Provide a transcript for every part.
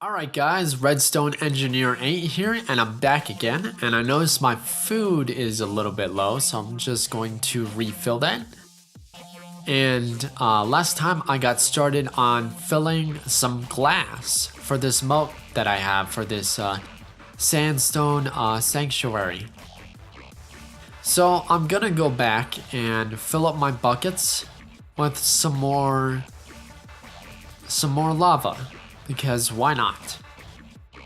Alright guys, Redstone Engineer 8 here, and I'm back again, and I noticed my food is a little bit low, so I'm just going to refill that. And last time I got started on filling some glass for this moat that I have for this Sandstone sanctuary. So I'm gonna go back and fill up my buckets with some more lava. Because why not?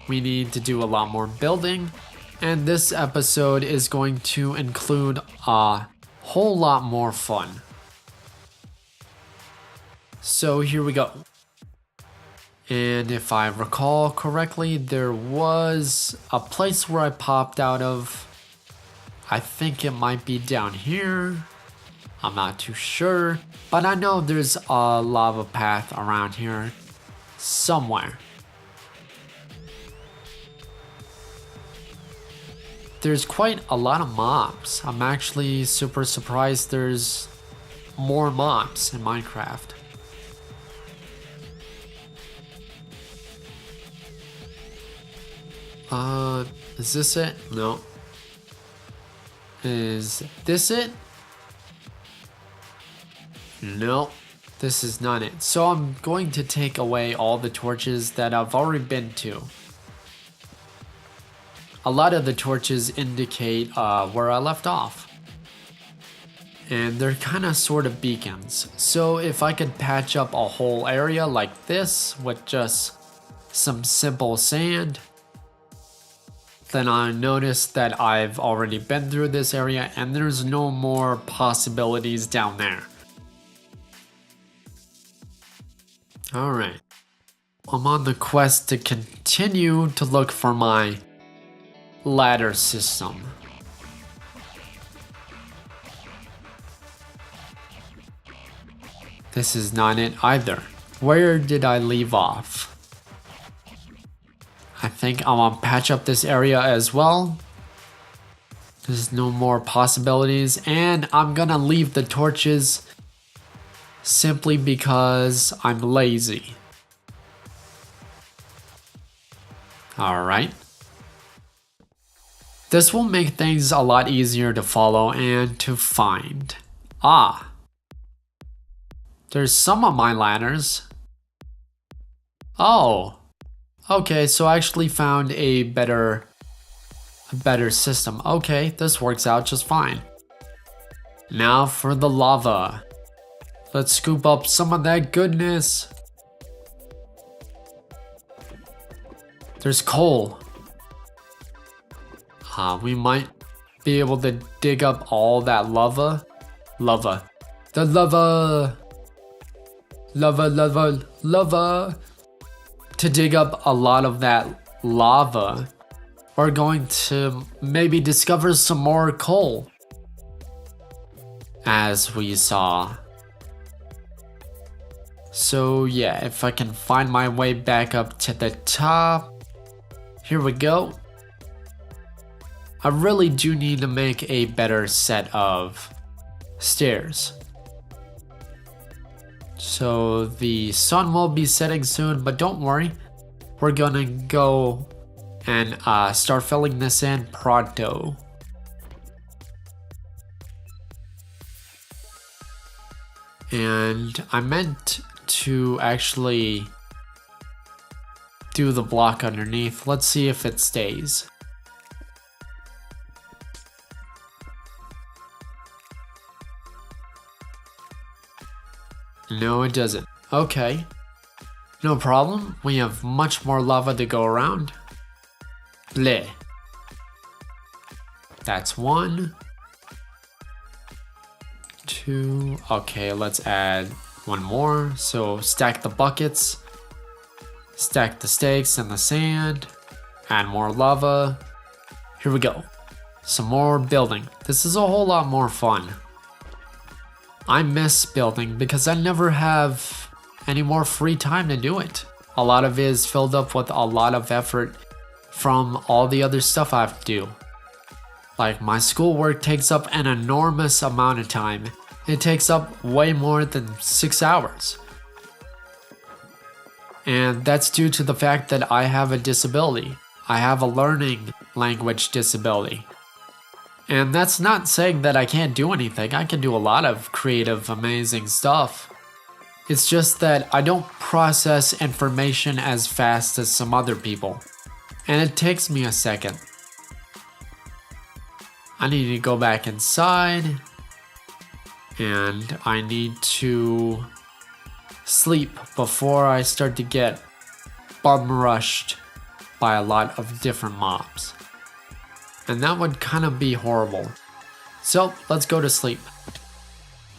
We need to do a lot more building, and this episode is going to include a whole lot more fun. So here we go. And if I recall correctly, there was a place where I popped out of. I think it might be down here. I'm not too sure, but I know there's a lava path around here somewhere. There's quite a lot of mobs. I'm actually super surprised there's more mobs in Minecraft. Is this it? No. Is this it? No. This is not it. So I'm going to take away all the torches that I've already been to. A lot of the torches indicate where I left off. And they're kind of sort of beacons. So if I could patch up a whole area like this with just some simple sand, then I notice that I've already been through this area and there's no more possibilities down there. Alright, I'm on the quest to continue to look for my ladder system. This is not it either. Where did I leave off? I think I'm gonna patch up this area as well. There's no more possibilities, and I'm gonna leave the torches simply because I'm lazy. Alright. This will make things a lot easier to follow and to find. Ah. There's some of my ladders. Oh. Okay, so I actually found a better system. Okay, this works out just fine. Now for the lava. Let's scoop up some of that goodness. There's coal. We might be able to dig up all that lava. The lava. Lava. To dig up a lot of that lava, we're going to maybe discover some more coal. As we saw. So yeah, if I can find my way back up to the top. Here we go. I really do need to make a better set of stairs. So the sun will be setting soon, but don't worry. We're gonna go and start filling this in pronto. And I meant to actually do the block underneath. Let's see if it stays. No, it doesn't. Okay. No problem. We have much more lava to go around. Bleh. That's 1. 2. Okay, let's add 1 more. So stack the buckets. Stack the stakes and the sand. Add more lava. Here we go. Some more building. This is a whole lot more fun. I miss building because I never have any more free time to do it. A lot of it is filled up with a lot of effort from all the other stuff I have to do. Like my schoolwork takes up an enormous amount of time. It takes up way more than 6 hours. And that's due to the fact that I have a disability. I have a learning language disability. And that's not saying that I can't do anything. I can do a lot of creative, amazing stuff. It's just that I don't process information as fast as some other people. And it takes me a second. I need to go back inside. And I need to sleep before I start to get bum rushed by a lot of different mobs. And that would kind of be horrible. So let's go to sleep.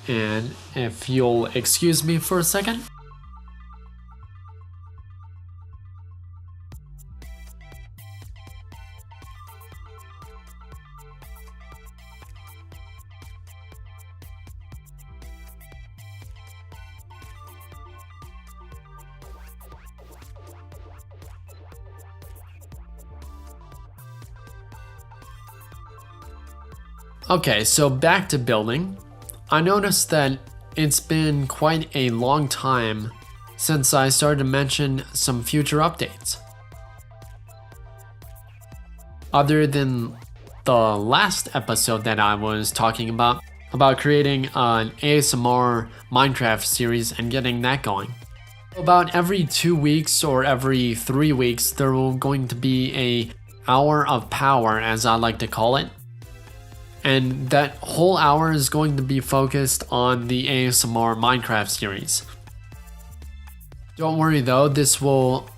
And if you'll excuse me for a second. Okay, so back to building. I noticed that it's been quite a long time since I started to mention some future updates. Other than the last episode that I was talking about creating an ASMR Minecraft series and getting that going. About every 2 weeks or every 3 weeks, there will going to be an hour of power, as I like to call it. And that whole hour is going to be focused on the ASMR Minecraft series. Don't worry though, this will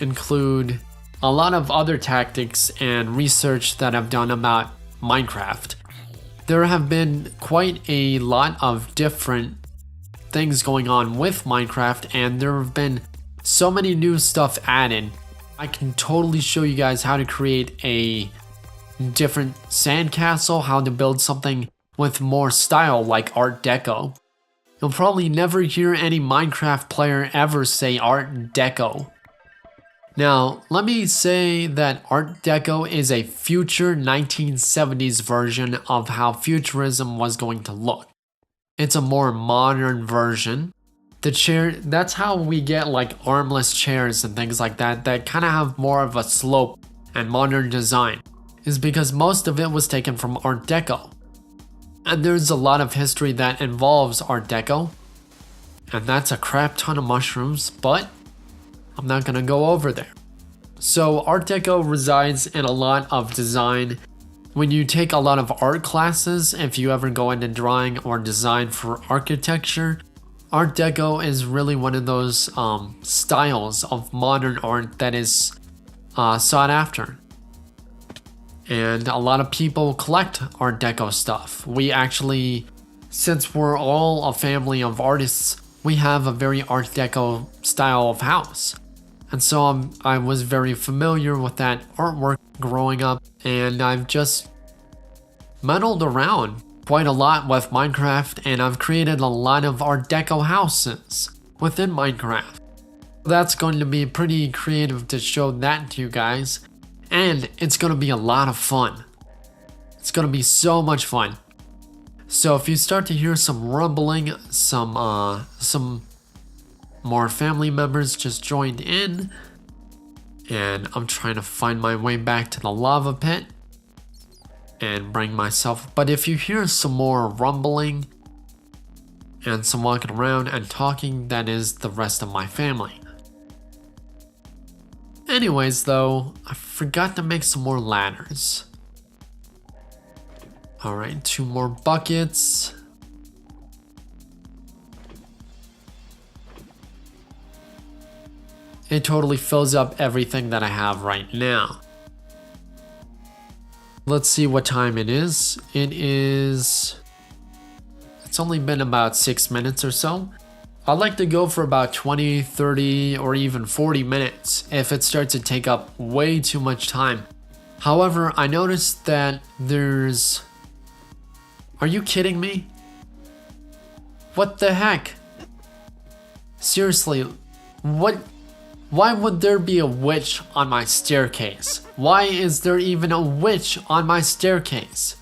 include a lot of other tactics and research that I've done about Minecraft. There have been quite a lot of different things going on with Minecraft, and there have been so many new stuff added. I can totally show you guys how to create a different sandcastle, how to build something with more style like Art Deco. You'll probably never hear any Minecraft player ever say Art Deco. Now, let me say that Art Deco is a future 1970s version of how futurism was going to look. It's a more modern version. The chair, that's how we get like armless chairs and things like that kind of have more of a slope and modern design, is because most of it was taken from Art Deco. And there's a lot of history that involves Art Deco. And that's a crap ton of mushrooms, but I'm not gonna go over there. So Art Deco resides in a lot of design. When you take a lot of art classes, if you ever go into drawing or design for architecture, Art Deco is really one of those styles of modern art that is sought after. And a lot of people collect Art Deco stuff. We actually, since we're all a family of artists, we have a very Art Deco style of house. And so I was very familiar with that artwork growing up, and I've just meddled around quite a lot with Minecraft, and I've created a lot of Art Deco houses within Minecraft. That's going to be pretty creative to show that to you guys, and it's going to be a lot of fun. It's going to be so much fun. So if you start to hear some rumbling, some more family members just joined in, and I'm trying to find my way back to the lava pit and bring myself. But if you hear some more rumbling and some walking around and talking, that is the rest of my family. Anyways though, I forgot to make some more ladders. Alright, 2 more buckets. It totally fills up everything that I have right now. Let's see what time it is. It's only been about 6 minutes or so. I'd like to go for about 20, 30, or even 40 minutes if it starts to take up way too much time. However, I noticed that there's... Are you kidding me? What the heck? Seriously, what? Why would there be a witch on my staircase? Why is there even a witch on my staircase?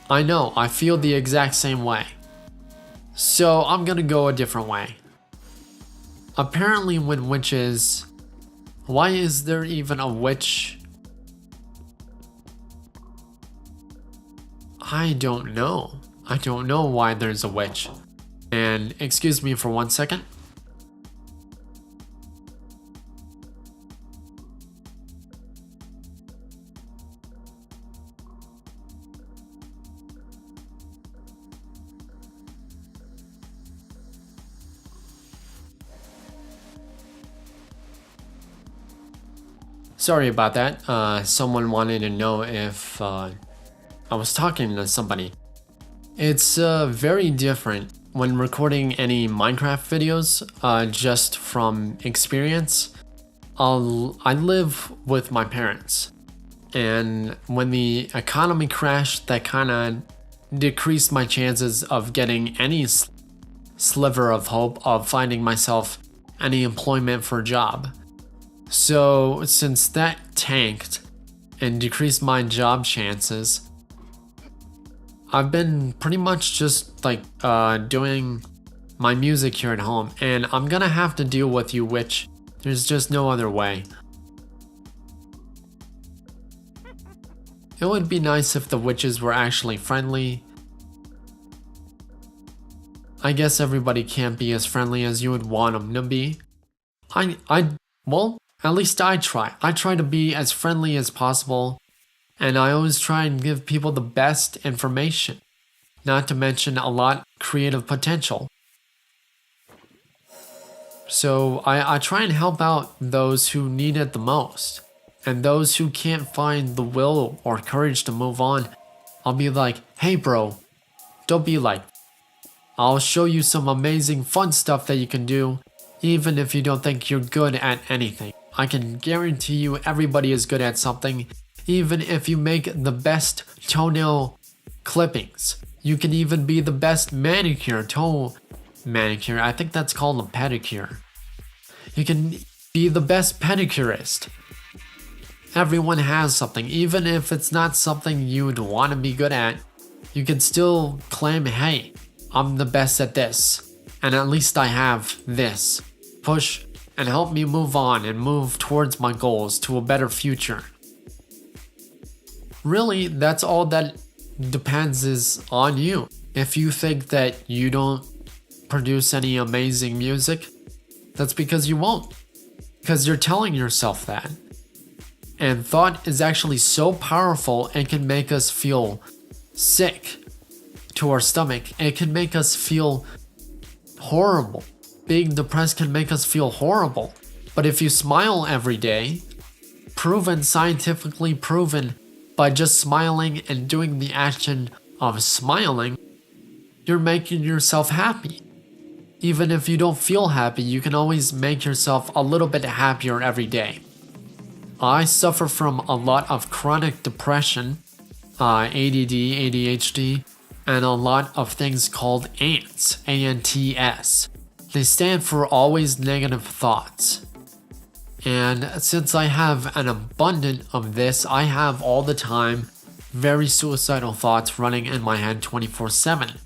I know, I feel the exact same way. So I'm gonna go a different way. Apparently when witches... Why is there even a witch? I don't know. I don't know why there's a witch. And excuse me for 1 second. Sorry about that. Someone wanted to know if I was talking to somebody. It's very different when recording any Minecraft videos, just from experience. I live with my parents, and when the economy crashed, that kind of decreased my chances of getting any sliver of hope of finding myself any employment for a job. So since that tanked and decreased my job chances, I've been pretty much just like doing my music here at home, and I'm gonna have to deal with you, witch. There's just no other way. It would be nice if the witches were actually friendly. I guess everybody can't be as friendly as you would want them to be. Well, at least I try. I try to be as friendly as possible, and I always try and give people the best information, not to mention a lot creative potential. So I try and help out those who need it the most, and those who can't find the will or courage to move on. I'll be like, hey bro, don't be like, I'll show you some amazing fun stuff that you can do, even if you don't think you're good at anything. I can guarantee you everybody is good at something, even if you make the best toenail clippings. You can even be the best toe manicure. I think that's called a pedicure. You can be the best pedicurist. Everyone has something, even if it's not something you'd want to be good at. You can still claim, hey, I'm the best at this, and at least I have this. Push and help me move on and move towards my goals to a better future. Really, that's all that depends is on you. If you think that you don't produce any amazing music, that's because you won't. Because you're telling yourself that. And thought is actually so powerful, it can make us feel sick to our stomach. It can make us feel horrible. Being depressed can make us feel horrible. But if you smile every day, scientifically proven, by just smiling and doing the action of smiling, you're making yourself happy. Even if you don't feel happy, you can always make yourself a little bit happier every day. I suffer from a lot of chronic depression, ADD, ADHD, and a lot of things called ANTS, A-N-T-S. They stand for always negative thoughts. And since I have an abundance of this, I have all the time very suicidal thoughts running in my head 24/7.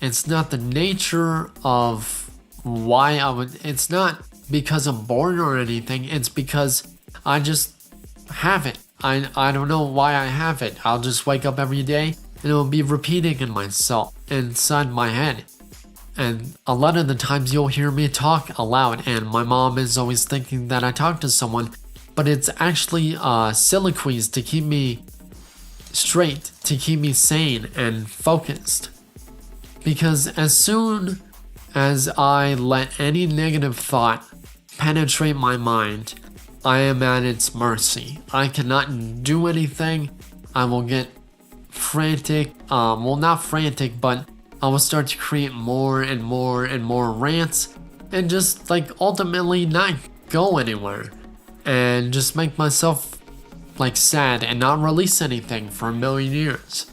It's not the nature of why it's not because I'm born or anything, it's because I just have it. I don't know why I have it. I'll just wake up every day and it'll be repeating inside my head. And a lot of the times you'll hear me talk aloud, and my mom is always thinking that I talk to someone, but it's actually soliloquies to keep me straight, to keep me sane and focused. Because as soon as I let any negative thought penetrate my mind, I am at its mercy. I cannot do anything. I will get frantic, well, not frantic, but I will start to create more and more and more rants and just like ultimately not go anywhere and just make myself like sad and not release anything for a million years.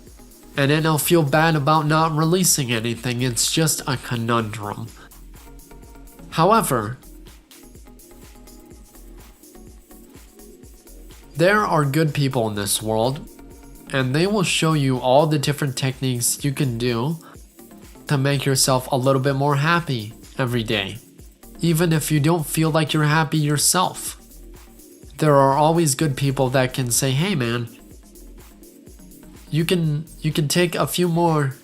And then I'll feel bad about not releasing anything. It's just a conundrum. However, there are good people in this world, and they will show you all the different techniques you can do to make yourself a little bit more happy every day. even if you don't feel like you're happy yourself. There are always good people that can say, hey man, you can take a few more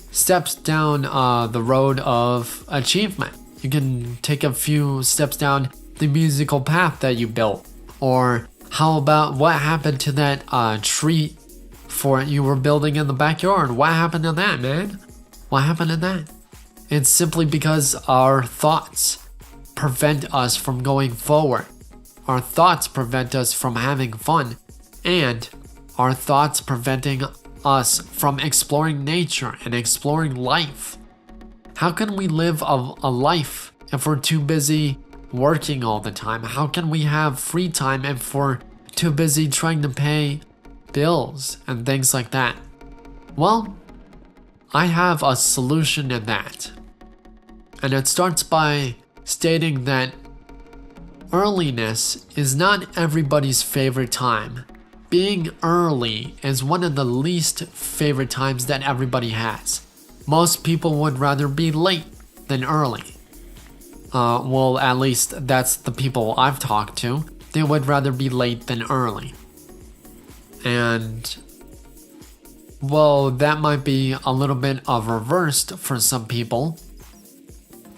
steps down the road of achievement. You can take a few steps down the musical path that you built. Or how about what happened to that tree fort you were building in the backyard? What happened to that, man? What happened to that? It's simply because our thoughts prevent us from going forward. Our thoughts prevent us from having fun. And our thoughts preventing us from exploring nature and exploring life. How can we live a life if we're too busy working all the time? How can we have free time if we're too busy trying to pay bills and things like that? Well, I have a solution to that. And it starts by stating that earliness is not everybody's favorite time. Being early is one of the least favorite times that everybody has. Most people would rather be late than early. Well, at least that's the people I've talked to. They would rather be late than early. And, well, that might be a little bit of reversed for some people.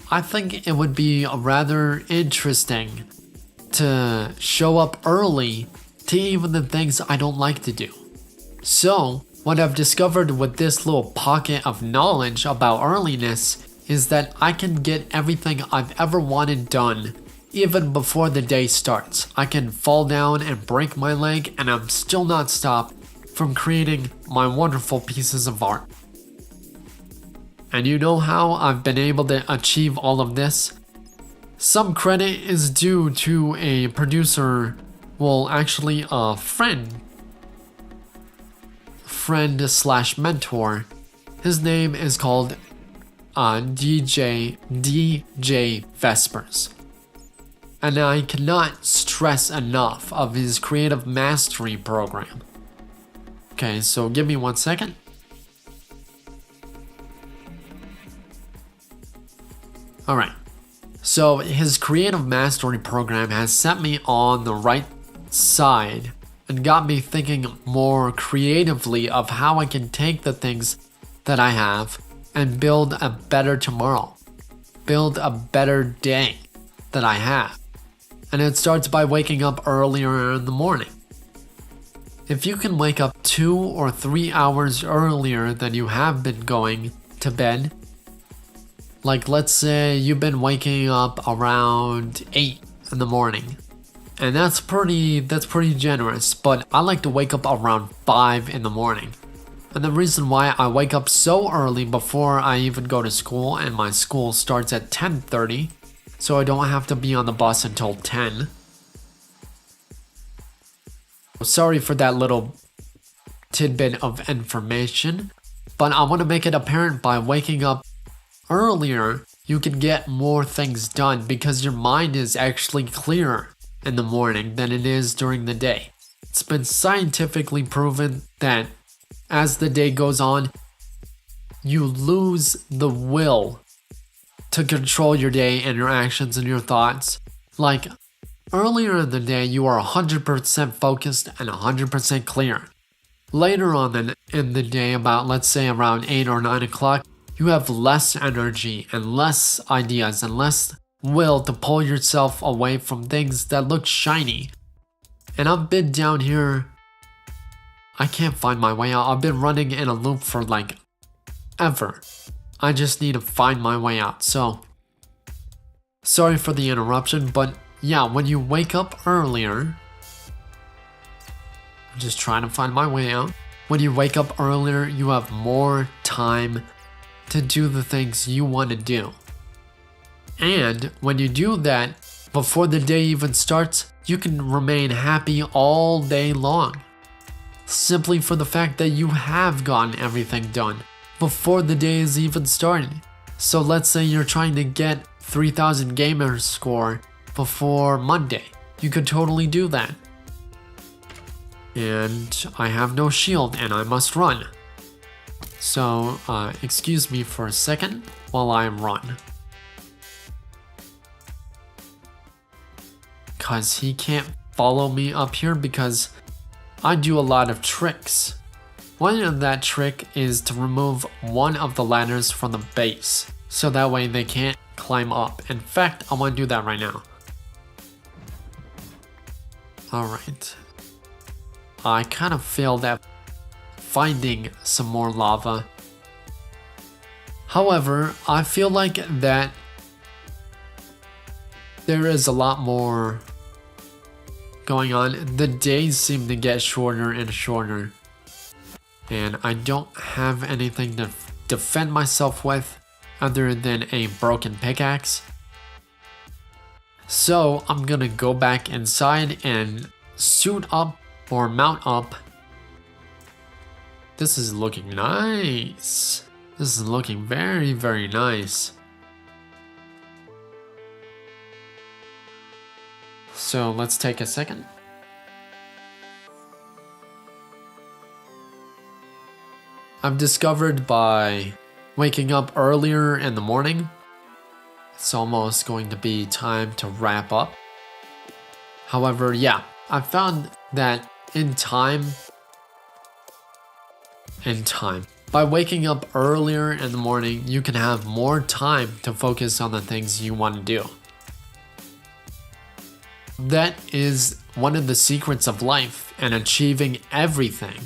I think it would be rather interesting to show up early to even the things I don't like to do. So, what I've discovered with this little pocket of knowledge about earliness is that I can get everything I've ever wanted done even before the day starts. I can fall down and break my leg and I'm still not stopped from creating my wonderful pieces of art. And you know how I've been able to achieve all of this? Some credit is due to a producer, well, actually a friend slash mentor. His name is called DJ Vespers. And I cannot stress enough of his creative mastery program. Okay, so give me 1 second. Alright, so his creative mastery program has set me on the right side and got me thinking more creatively of how I can take the things that I have and build a better tomorrow, build a better day that I have. And it starts by waking up earlier in the morning. If you can wake up 2 or 3 hours earlier than you have been going to bed, like let's say you've been waking up around 8 in the morning, and that's pretty generous, but I like to wake up around 5 in the morning. And the reason why I wake up so early before I even go to school, and my school starts at 10:30, so I don't have to be on the bus until 10. Sorry for that little tidbit of information, but I want to make it apparent by waking up earlier, you can get more things done because your mind is actually clearer in the morning than it is during the day. It's been scientifically proven that as the day goes on, you lose the will to control your day and your actions and your thoughts. Like earlier in the day, you are 100% focused and 100% clear. Later on in the day, about let's say around 8 or 9 o'clock, you have less energy and less ideas and less will to pull yourself away from things that look shiny. And I've been down here, I can't find my way out. I've been running in a loop for like ever. I just need to find my way out. So, sorry for the interruption, but yeah, when you wake up earlier, I'm just trying to find my way out. When you wake up earlier, you have more time to do the things you want to do. And when you do that, before the day even starts, you can remain happy all day long. Simply for the fact that you have gotten everything done before the day is even started. So let's say you're trying to get 3000 gamer score before Monday. You could totally do that. And I have no shield and I must run. So, excuse me for a second while I run. because he can't follow me up here because I do a lot of tricks. One of that trick is to remove one of the ladders from the base, so that way they can't climb up. In fact, I want to do that right now. Alright. I kind of failed at finding some more lava. However, I feel like that there is a lot more going on. The days seem to get shorter and shorter. And I don't have anything to defend myself with other than a broken pickaxe. So I'm gonna go back inside and suit up or mount up. This is looking nice. This is looking very, very nice. So let's take a second. I've discovered by waking up earlier in the morning, it's almost going to be time to wrap up. However, yeah, I found that in time, by waking up earlier in the morning, you can have more time to focus on the things you want to do. That is one of the secrets of life and achieving everything.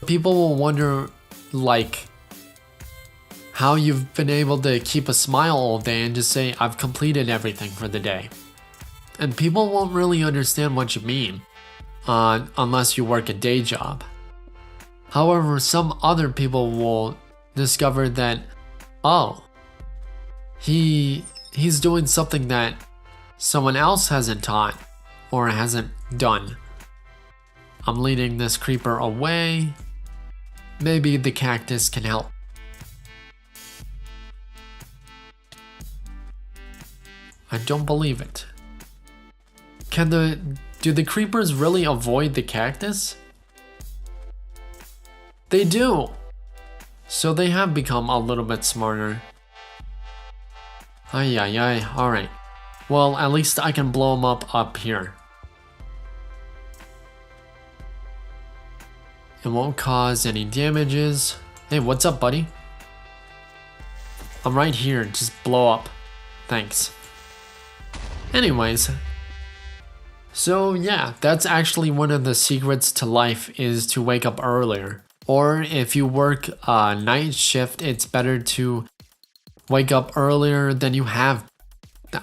People will wonder, like, how you've been able to keep a smile all day and just say, I've completed everything for the day. And people won't really understand what you mean unless you work a day job. However, some other people will discover that, oh, he's doing something that someone else hasn't taught or hasn't done. I'm leading this creeper away. Maybe the cactus can help. I don't believe it. Do the creepers really avoid the cactus? They do. So they have become a little bit smarter. Ay, alright. Well, at least I can blow them up here. It won't cause any damages. Hey, what's up, buddy? I'm right here, just blow up. Thanks. Anyways. So yeah, that's actually one of the secrets to life, is to wake up earlier. Or if you work a night shift, it's better to wake up earlier than you have.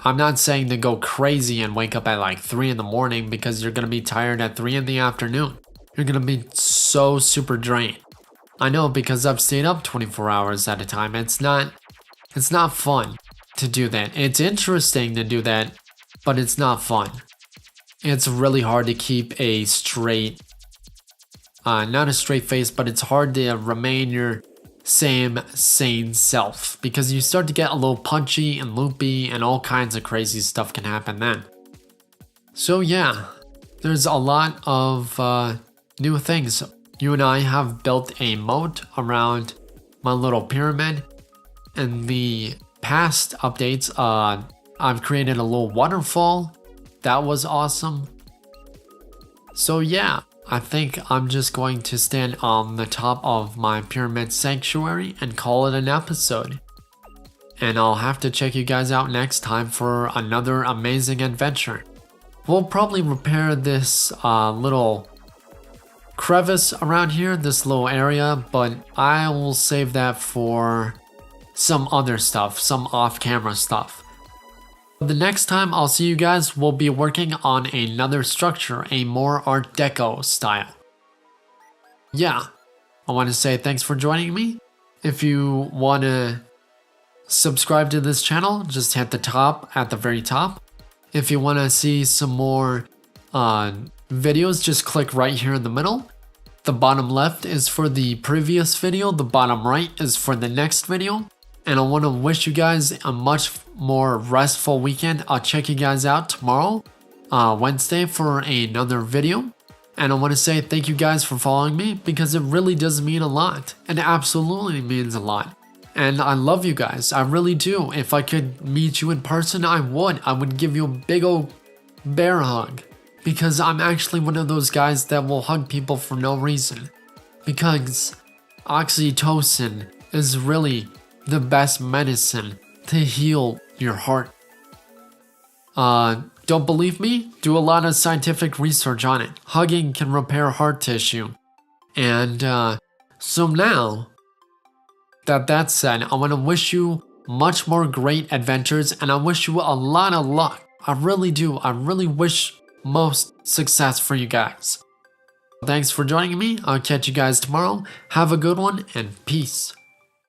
I'm not saying to go crazy and wake up at like 3 in the morning, because you're going to be tired at 3 in the afternoon. You're going to be so super drained. I know, because I've stayed up 24 hours at a time. It's not fun to do that. It's interesting to do that, but it's not fun. It's really hard to keep a straight, not a straight face, but it's hard to remain your same sane self, because you start to get a little punchy and loopy and all kinds of crazy stuff can happen then. So yeah, there's a lot of new things. You and I have built a moat around my little pyramid. In the past updates, I've created a little waterfall. That was awesome. So yeah, I think I'm just going to stand on the top of my pyramid sanctuary and call it an episode. And I'll have to check you guys out next time for another amazing adventure. We'll probably repair this little crevice around here, this little area, but I will save that for some other stuff, some off-camera stuff. The next time I'll see you guys, we'll be working on another structure, a more Art Deco style. Yeah, I want to say thanks for joining me. If you want to subscribe to this channel, just hit the top at the very top. If you want to see some more videos, just click right here in the middle. The bottom left is for the previous video, the bottom right is for the next video. And I want to wish you guys a much more restful weekend. I'll check you guys out tomorrow, Wednesday, for another video. And I want to say thank you guys for following me, because it really does mean a lot. It absolutely means a lot. And I love you guys. I really do. If I could meet you in person, I would. I would give you a big old bear hug. Because I'm actually one of those guys that will hug people for no reason. Because oxytocin is really the best medicine to heal your heart. Don't believe me? Do a lot of scientific research on it. Hugging can repair heart tissue. And so now that that's said, I want to wish you much more great adventures, and I wish you a lot of luck. I really do. I really wish most success for you guys. Thanks for joining me. I'll catch you guys tomorrow. Have a good one, and peace.